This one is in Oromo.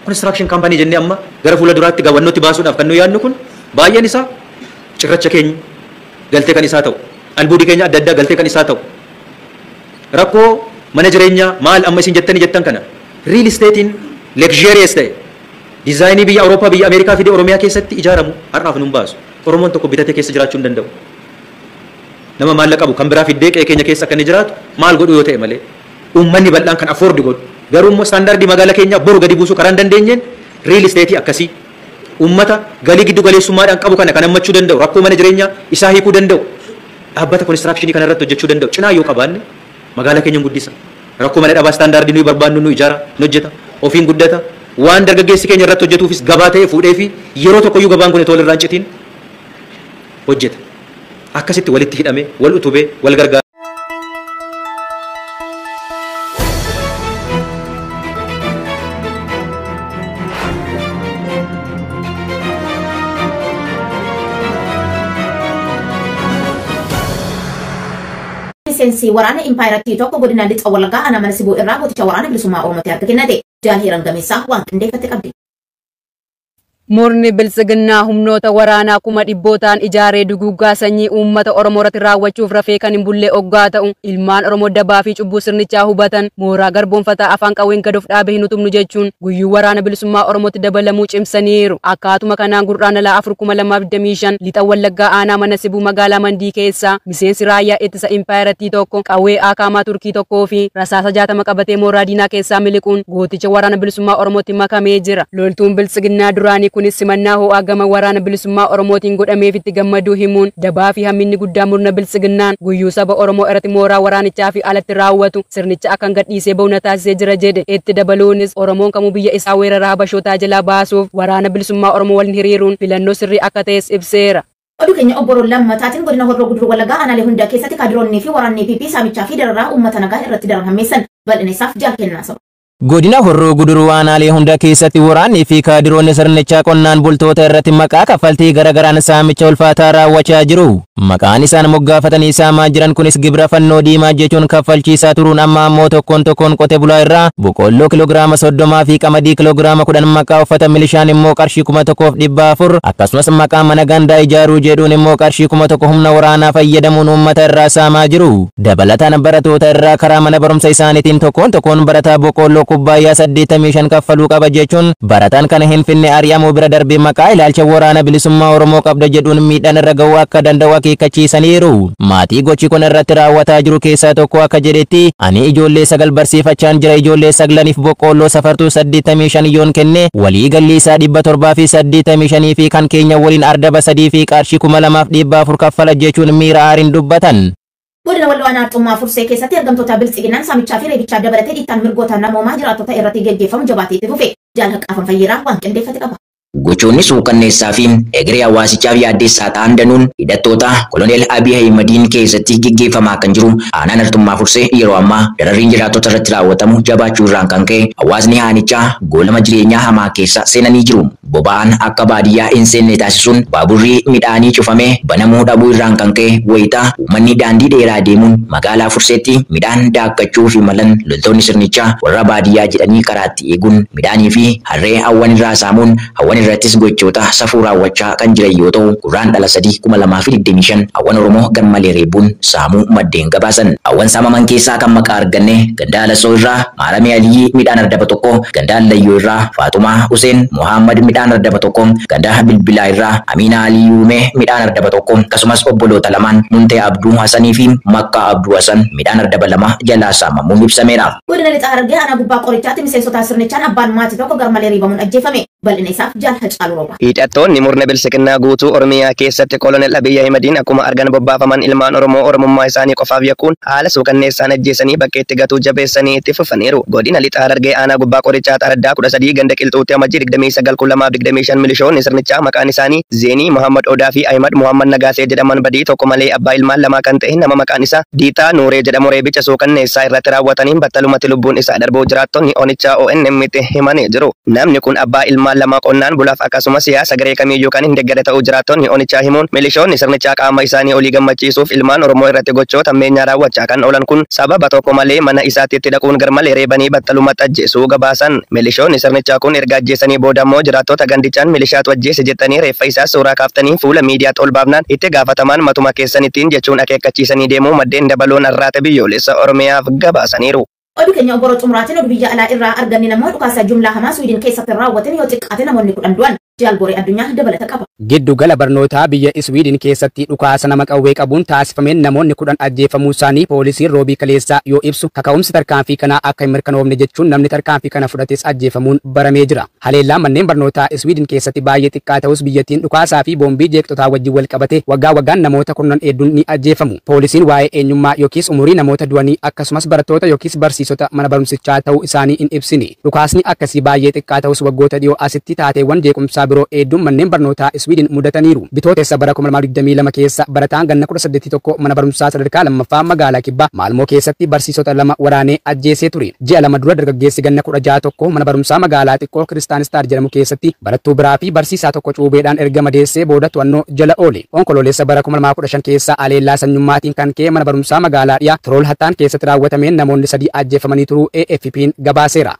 construction company jennee amma gara fuula duraatti gaawwannooti baasuudhaaf kan nu yaadnu kun baay'een isaa cirracha keenya galtee kan isaa ta'u albuudii keenya adda addaa galtee kan isaa ta'u rakkoo mana jireenyaa maal amma isin jettanii jettan kana real estatein luxurious ta'e dizaayinii biyya Awurooppaa biyya Ameerikaa fi Oromiyaa keessatti ijaaramu har'aaf nu baasu Oromoon tokko bitatee keessa jiraachuu hin danda'u nama maallaqa qabu kan biraa fiddee qe'ee keenya keessa kan jiraatu maal godhu yoo ta'e malee ummanni bal'aan kan afford godhu garuu immoo standardii magaalaa keenyaa boru gadi buusuu karaa hin dandeenyeen real estate akkasii ummata galii giddu galeessummaadhaan qabu kana kan hammachuu danda'u rakkoo mana jireenyaa isaa hiikuu danda'u dhaabbata constructionii kana irratti hojjechuu danda'u cinaa yoo qabaanne magaalaa keenya guddisa rakkoo mana dhabaa standardii nuyi barbaannu nu ijaara nu hojjeta ofiin guddata waan dargaggeessi keenya irratti hojjetuufis gabaa ta'e fuudhee fi yeroo tokkoyyuu gabaan kun tola irraa hin citiin hojjeta akkasitti walitti hidhame wal utubee wal gargaara. Sensi waraana impaayiratii tokko godina lixa wallaggaa ana mana sibuu irraa gooticha waraana bilisummaa Oromootti harka kennate Jaal Rangameessaa waan qindeeffate qabdi. Murni bilisiginnaa humnoota waraanaa kuma dhibbootaan ijaaree duguuggaa sanyii uummata Oromoo irratti raawwachuuf rafee kan hin bulle oggaa ta'u ilmaan Oromoo dabaa fi cubbuu sirnichaa hubatan mooraa garboonfataa afaan qawween gad of dhaabee hin utumnu jechuun guyyuu waraana bilisummaa Oromootti dabalamuu cimsaniiru. Akkaatuma kanaan gurraandhala 4/2025 lixa wallaggaa aanaa mana sibuu magaalaa Mandii keessaa miseensi raayyaa ittisa impaayiratii tokko qawwee akaamaa turkii tokkoo fi rasaasa 60 qabatee mooraa diinaa keessaa miliquun gooticha waraana bilisummaa Oromootti makamee jira. Loltuun bilisiginnaa duraanii kunis simannaa ho'aa gama waraana bilisummaa Oromootiin godhameef itti gammaduu himuun dabaa fi hamminni guddaa murna bilisiginnaan guyyuu saba Oromoo irratti mooraa waraanichaa fi alatti raawwatu sirnicha akkan gadhiisee ba'u taasisee jira jedhe. Itti dabaluunis Oromoon kamuu biyya isaa weeraraa habashootaa jalaa baasuuf waraana bilisummaa Oromoo waliin hiriiruun filannoo sirrii akka ta'es ibseera. Oduu keenya obboroon lammataatiin godina Horroo Guduruu Wallaggaa aanaalee hunda keessatti kaadiroonnii fi waraanni PP saamichaa fi dararaa uummata nagaa irratti daran hammeessan bal'ineessaaf Jaal Kennaasaa. Godina Horroo Guduruu aanaalee hunda keessatti waraannii fi kaadiroonni sirnichaa qonnaan bultoota irratti maqaa kaffaltii garagaraan saamicha ulfaataa raawwachaa jiru. Maqaan isaan moggaafatanii saamaa jiran kunis gibira fannoo diimaa jechuun kaffalchiisaa turuun amma ammoo tokkoon tokkoon qote bulaa irraa boqqolloo kiloogiraama 30 fi qamadii kiloogiraama 10 maqaa uffata milishaan immoo qarshii 1,400 akkasumas maqaa mana gandaa ijaaruu jedhuun immoo qarshii 1,000 humna waraanaa fayyadamuun uummata irraa saamaa jiru. Dabalataan barattoota irraa karaa mana barumsa isaaniitiin tokkoon tokkoon barataa boqqolloo kubbaayyaa 85 kaffaluu qaba jechuun barataan kana hin finne ari'amuu bira darbee maqaa ilaalcha waraana bilisummaa Oromoo qabda jedhuun miidhaan irra ga'uu akka danda'u akeekkachiisaniiru. Maatii gochi kun irratti raawwataa jiru keessaa tokko akka jedhetti ani ijoollee 9 barsiifachaan jira ijoollee 9niif boqqolloo safartuu 85 yoon kenne walii galii isaa 785 fi kan keenya waliin ardaba 3 fi qarshii 2,400 kaffala jechuun miira aariin dubbatan. Godina Walloo aanaa Arxummaa Fursee keessatti argamtoota bilisiginnaan saamichaa fi reebichaa dabalatee dhiittaan mirgoota namoomaa jiraattota irratti gaggeeffamu jabaatee itti fufe Jaal Haqqaafan Fayyiraa waan qindeeffate qaba. Gochoonni suukanneessaa fi egeree hawaasichaaf yaaddeessaa ta'an danuun hidhattoota koloneel Abiy Ahimadiin keessatti gaggeeffamaa kan jiru aanaan Arxummaa Fursee yeroo ammaa dararriin jiraattota irratti raawwatamu jabaachuu irraan kan ka'e hawaasni aanichaa goolama jireenyaa hamaa keessa seenanii jiru. Boba'aan akka baadiyyaa hin seenne taasisuun baaburri midhaanii cufamee banamuu dhabuu irraan kan ka'e wayitaa uummanni daandii dheeraa deemuun magaalaa Furseetti midhaan daakkachuu fi malan loltoonni sirnichaa warra baadiyyaa jedhanii karaatti eeguun midhaanii fi harree hawwan irraa saamuun hawwan irrattis gochoota safuu raawwachaa kan jiran yoo ta'u gurraandhala 3/2025 hawwan Oromoo garmalee reebuun saamuu maddeen gabaasan. Hawwan saamaman keessaa kan maqaa arganne Gandaa Lasoo irraa Maaramee Aliyyi midhaan ardaba tokko, Gandaa Layyoo irraa Faatumaa Huseen Muhammad midhaan ardaba tokko, Gandaa Bilbilaa irraa Aminaa Aliyuumee midhaan ardaba tokko, akkasumas obboloota lamaan Muntee Abduu Hasanii fi Makkaa Abduu Hasan midhaan ardaba 2 jalaa saamamuun ibsameera. Godina Lixaa Harargee aanaa gubbaa qorichaatti miseensota sirnichaan abbaan maatii tokko garmalee reebamuun ajjeefame bal'ina isaaf Jaal Hacaaluu Roobaa. Hidhattoonni murna bilisiginnaa guutuu Oromiyaa keessatti koloneel Abiy Ahimadiin akkuma argan bobbaafaman ilmaan Oromoo Oromummaa isaanii qofaaf yakkuun haala suukanneessaan ajjeesanii bakka itti gatuu jabeessanii itti fufaniiru. Godina Lixaa Harargee aanaa gubbaa qorichaa Xaraddaa 13 ganda qilxuutti amajjii 29/2025 milishoonni sirnichaa maqaan isaanii Zeenii Muhammad Odaa fi Ahimad Muhammad Nagaasee jedhaman badii tokko malee abbaa ilmaan lamaa kan ta'e nama maqaan isaa Diitaa Nuuree jedhamu reebicha suukanneessaa irratti raawwataniin battalumatti lubbuun isaa darbuu jiraattonni onichaa ONM'tti himanii jiru. Namni kun abbaa ilmaan mootummaan lama qonnaan bulaaf akkasumas siyaasa garee kamiiyyuu kan hin deeggare ta'uu jiraattonni onichaa himuun milishoonni sirnichaa qaama isaanii olii gammachiisuuf ilmaan Oromoo irratti gochoota ammeenyaa raawwachaa kan oolan kun sababa tokko malee mana isaatti itti dhaquun garmalee reebanii battalumatti ajjeesuu gabaasan. Milishoonni sirnichaa kun erga ajjeesanii booda immoo jiraattota gandichaan milishaatu ajjeese jettanii reeffa isaa suuraa kaaftanii fuula miidiyaatti ol baafnaan itti gaafatamaan matuma keessanittiin jechuun akeekkachiisanii deemuu maddeen dabaloon arraata biyyoolessa Oromiyaaf gabaasaniiru. Oduu keenya obboroo xumuraatiin oduu biyya alaa irraa arganne namoota dhukaasa jumlaa hamaa Swiidin keessatti raawwatan yoo xiqqaate namoonni 10 du'an. Jaalboree addunyaa dabalata qaba. Giddu gala barnootaa biyya Swiidin keessatti dhukaasa nama qawwee qabuun taasifameen namoonni 10 ajjeefamuu isaanii poolisiin roobii kaleessaa yoo ibsu kaka'umsi tarkaanfii kanaa akka hin mirkanoofne jechuun namni tarkaanfii kana fudhates ajjeefamuun baramee jira. Haleellaan manneen barnootaa Swiidin keessatti baay'ee xiqqaa ta'us biyyattiin dhukaasaa fi boombii jeeqxotaa wajjin wal qabate waggaa waggaan namoota kurnan hedduun ni ajjeefamu. Poolisiin waa'ee eenyummaa yookiis umurii namoota du'anii akkasumas barattoota yookiis barsiisota mana barumsichaa ta'uu isaanii hin ibsine. Dhukaasni akkasii baay'ee xiqqaa ta'us waggoota dhiyoo asitti taateewwan jeequmsaa biroo hedduun manneen barnootaa Swiidin mudataniiru. Bitootessa bara 2022 keessa barataan ganna 18 mana barumsaa sadarkaa lammaffaa magaalaa Kibbaa Maalmoo keessatti barsiisota 2 waraanee ajjeesee ture. Ji'a 2 dura dargaggeessi ganna 16 mana barumsaa magaalaa xiqqoo Kiristaanistar jedhamu keessatti barattuu biraa fi barsiisaa tokko cuubeedhaan erga madeessee booda to'annoo jala oole. Onkololeessa bara 2015 keessa haleellaa sanyummaatiin kan ka'e mana barumsaa magaalaa dhiyaa Tirool Hattaan keessatti raawwatameen namoonni 3 ajjeefamanii turuu AFP'n gabaaseera.